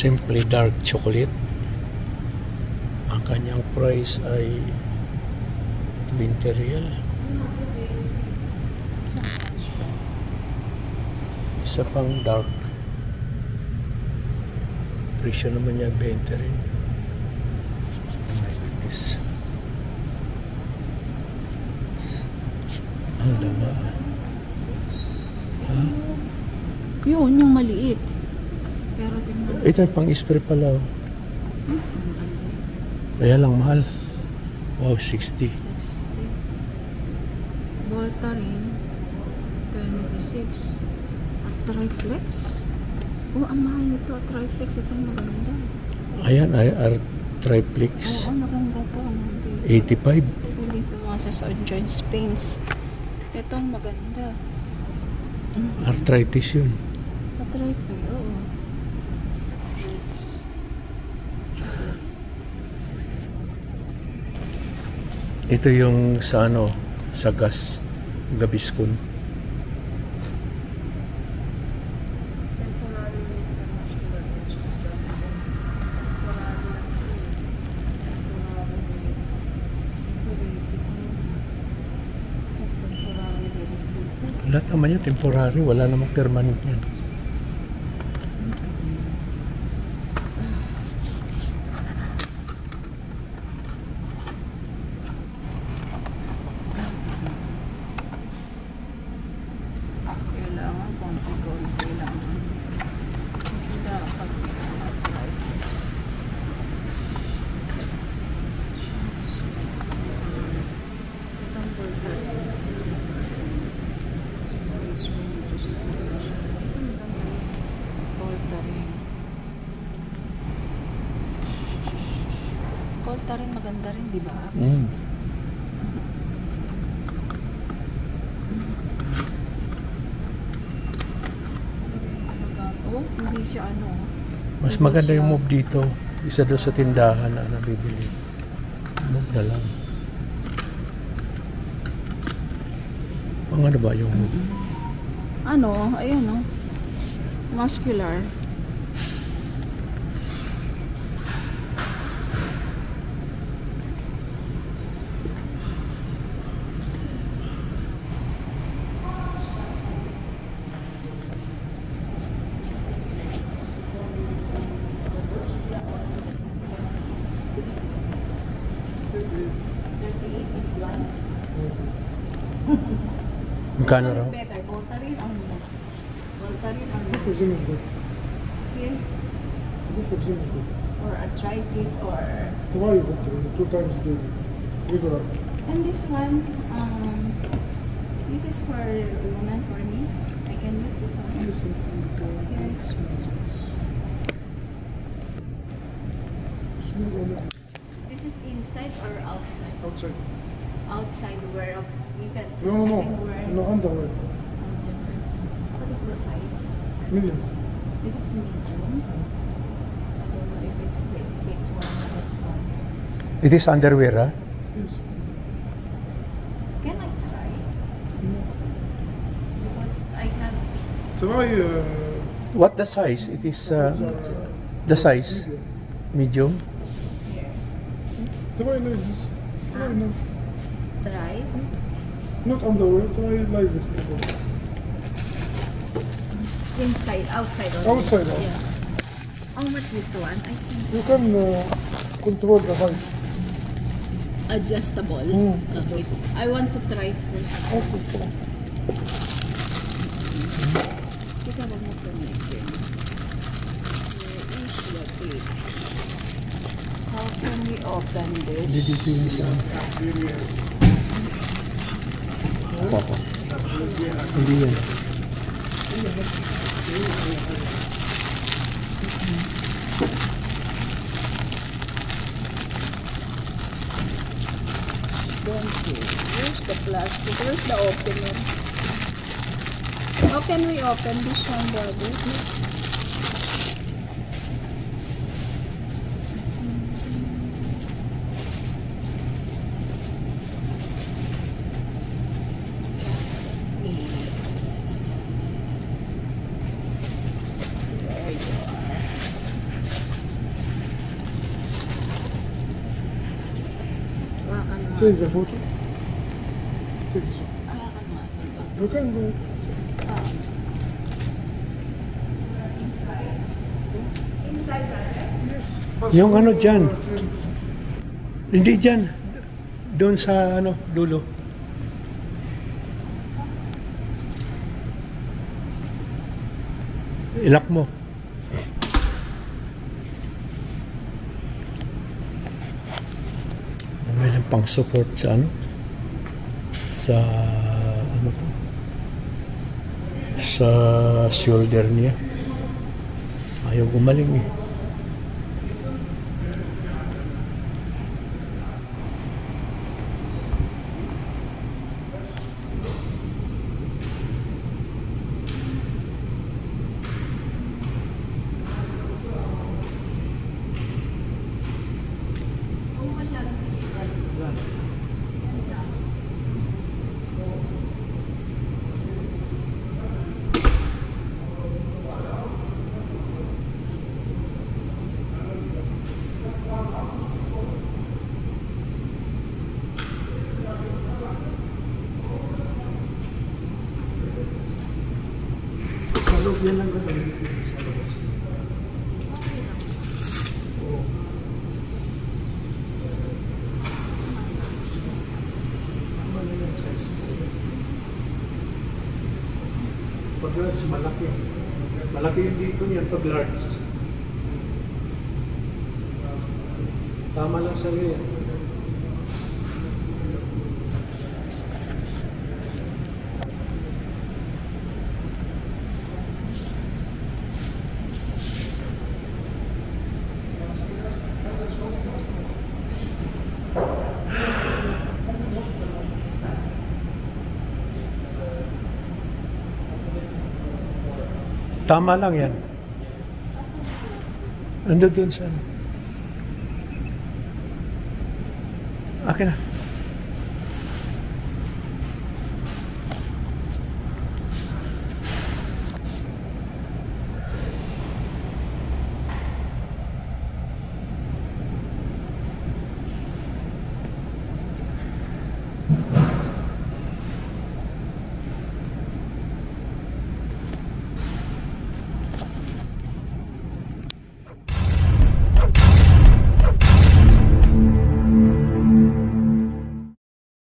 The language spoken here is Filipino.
Simply Dark Chocolate. Ang kanyang price ay 20 real. Isa pang dark. Presyo naman niya 20 rin. Oh my goodness. Ang lama. Ha? Yun, yung maliit. Pero tingnan. Ito yung pang-spray pala. Kaya lang mahal. Wow, 60. 60. Voltarine 26. At Triflex. Oh, ang mahal nito. At Triflex, itong maganda. Ayan, Triplex. Oo, maganda to. 85. Pili ko mga sa South Joint Springs. Itong maganda. Arthritis yun. At Triflex, oo. What's this? Ito yung sa ano, sa gas. Gabiskon. Lahat naman yun, temporary. Wala namang permanent yan. Kailangan konti-konti lang. Hindi dapat arthritis. Itong burger. Voltarine maganda rin, di ba? Oh, hindi siya ano. Mas maganda yung move dito. Isa doon sa tindahan na nabibili. Move na lang. Pang ano ba yung move? Ano? Ayan o. Muscular. Magkano raw? Better. Voltarine ang Voltarine ang This version is good. here This version is good. or arthritis or Try Voltarine 2 times daily. Regular. and this one this is for women for me. I can use this one. This one is small only. This is inside or outside? Outside. Outside where you can No. I can wear No underwear. What is the size? Medium. This is medium. I don't know if it's fit one or this one. It is underwear, ha? Yes. Can I try? Because I can't. Try What the size? It is the size. medium. Medium. Try like this. Try enough. Try. Not underwear. Try like this before. Inside, outside. Only. Outside. Yeah. How much is the one? I think You can control the height. adjustable. Okay. I want to try first. Okay. Try. Kita ba mo connected? Where is the page? How can we open this? Dito yung sa... Hindi yan. Where's the plastic? Where's the opener? How can we open this one, Bobby? There you are. Take the photo. Take this one. Ano? You can go. Yes. Yung ano dyan. Hindi dyan. Doon sa ano, dulo. Ilak mo. May pang support sa ano? Sa ano to? Sa shoulder niya. Ayaw gumaling eh. Sa loob yan lang gano'n. Sa labas. Oo. Tama na yung size. Pag large, malaki. Malaki yung dito niyan pag large. Tama lang sa'yo yan. Tama lang yan. Ando dun sa ano. Akin na.